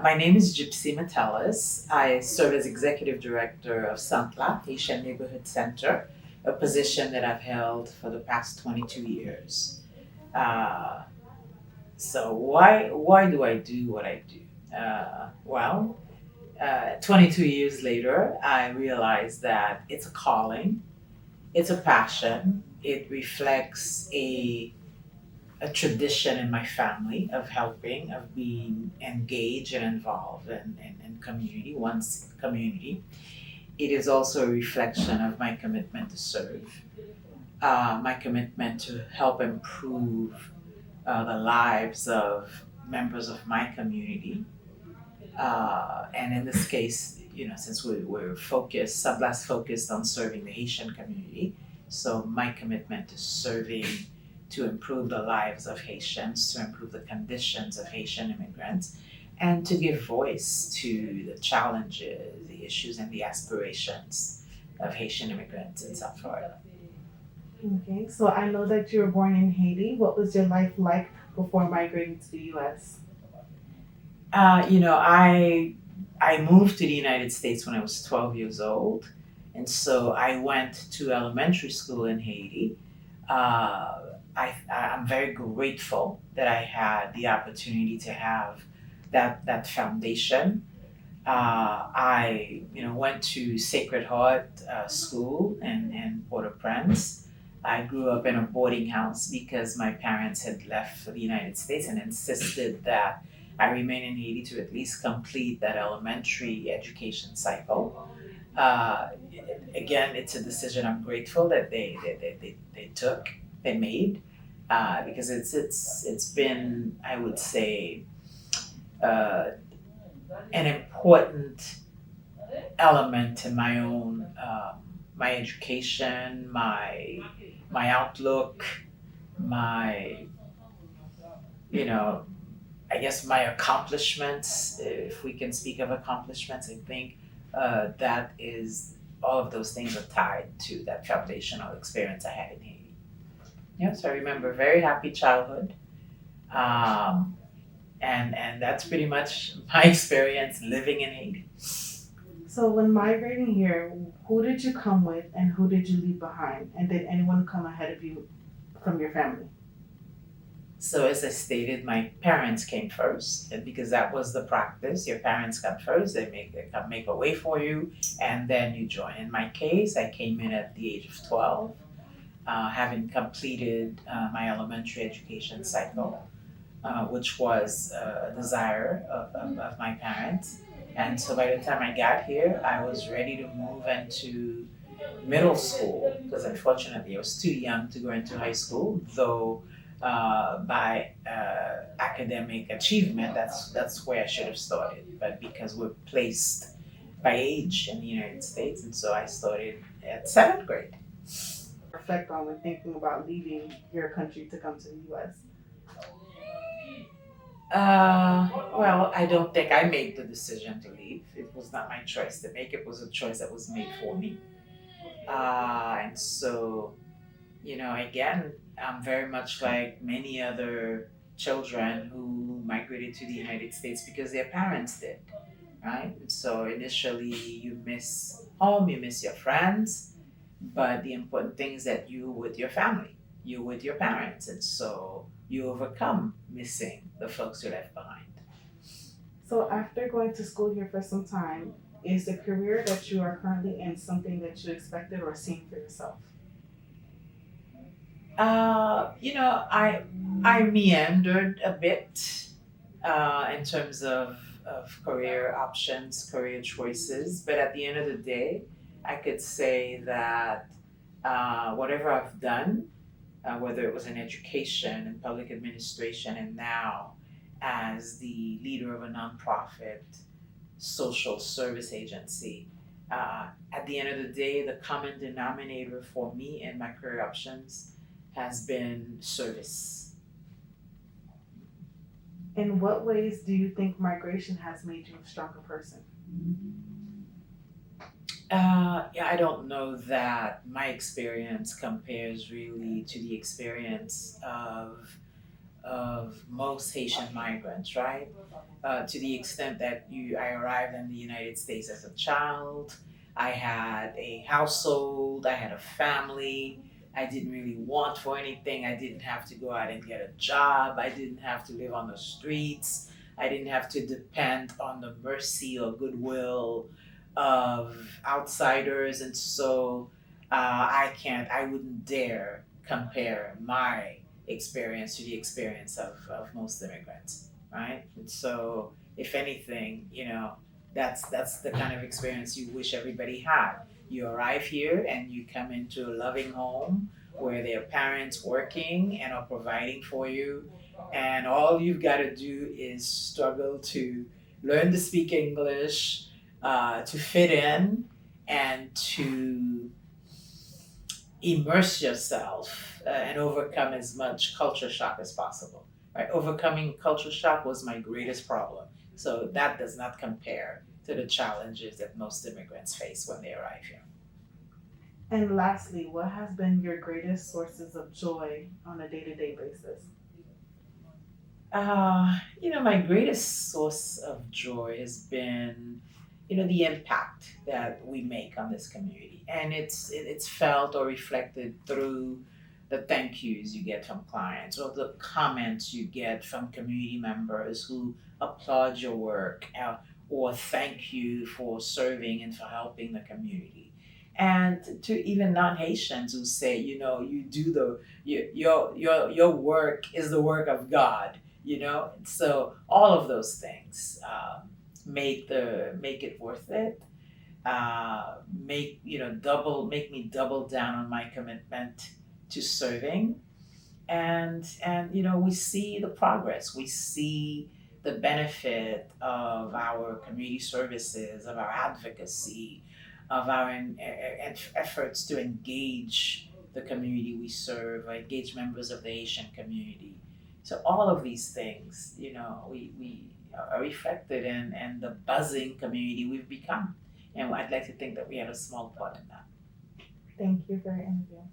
My name is Gepsie Metellus. I serve as Executive Director of Sant, Haitian Neighborhood Center, a position that I've held for the past 22 years. Uh, so why do I do what I do? 22 years later, I realized that it's a calling, it's a passion. It reflects a tradition in my family of helping, of being engaged and involved in community, one's community. It is also a reflection of my commitment to serve, my commitment to help improve the lives of members of my community. And in this case, since we're focused, Sublas focused on serving the Haitian community, so my commitment to serving to improve the lives of Haitians, to improve the conditions of Haitian immigrants, and to give voice to the challenges, the issues, and the aspirations of Haitian immigrants in South Florida. Okay, so I know that you were born in Haiti. What was your life like before migrating to the US? I moved to the United States when I was 12 years old, and so I went to elementary school in Haiti. I'm very grateful that I had the opportunity to have that foundation. I went to Sacred Heart School in Port-au-Prince. I grew up in a boarding house because my parents had left for the United States and insisted that I remain in Haiti to at least complete that elementary education cycle. Uh, Again, it's a decision I'm grateful that they took, they made, because it's been, I would say, uh, an important element in my own my education, my outlook, my you know I guess my accomplishments, if we can speak of accomplishments. I think that is all of those things are tied to that foundational experience I had in Haiti. Yeah, so I remember a very happy childhood, um, and that's pretty much my experience living in Haiti. So when migrating here, who did you come with and who did you leave behind? And did anyone come ahead of you from your family? So as I stated, my parents came first, and because that was the practice. Your parents come first; they make a way for you, and then you join. In my case, I came in at the age of 12, having completed my elementary education cycle, which was a desire of my parents. And so by the time I got here, I was ready to move into middle school because unfortunately I was too young to go into high school, though by academic achievement, that's where I should have started. But because we're placed by age in the United States, and so I started at seventh grade. Reflect on when thinking about leaving your country to come to the US. I don't think I made the decision to leave. It was not my choice to make. It was a choice that was made for me. And so, again, I'm very much like many other children who migrated to the United States because their parents did, right? And so initially, you miss home, you miss your friends, but the important thing is that you with your family, you with your parents, and so you overcome missing the folks you left behind. So after going to school here for some time, is the career that you are currently in something that you expected or seen for yourself? I meandered a bit in terms of career options, career choices, but at the end of the day, I could say that whatever I've done, whether it was in education and public administration, and now as the leader of a nonprofit social service agency. At the end of the day, the common denominator for me and my career options has been service. In what ways do you think migration has made you a stronger person? Yeah, I don't know that my experience compares really to the experience of of most Haitian migrants, right? To the extent that I arrived in the United States as a child. I had a household, I had a family. I didn't really want for anything. I didn't have to go out and get a job. I didn't have to live on the streets. I didn't have to depend on the mercy or goodwill of outsiders. And so I wouldn't dare compare my experience to the experience of most immigrants, right? And so, if anything, that's the kind of experience you wish everybody had. You arrive here and you come into a loving home where there are parents working and are providing for you, and all you've got to do is struggle to learn to speak English, to fit in, and to immerse yourself and overcome as much culture shock as possible. Right? Overcoming culture shock was my greatest problem. So that does not compare to the challenges that most immigrants face when they arrive here. And lastly, what has been your greatest sources of joy on a day-to-day basis? My greatest source of joy has been, the impact that we make on this community, and it's felt or reflected through the thank yous you get from clients or the comments you get from community members who applaud your work, or thank you for serving and for helping the community. And to even non-Haitians who say, you do your work is the work of God, so all of those things make it worth it. Make me double down on my commitment to serving, and we see the progress. We see the benefit of our community services, of our advocacy, of our efforts to engage the community we serve, or engage members of the Asian community. So all of these things, we are reflected in the buzzing community we've become. And I'd like to think that we had a small part in that. Thank you for your interview.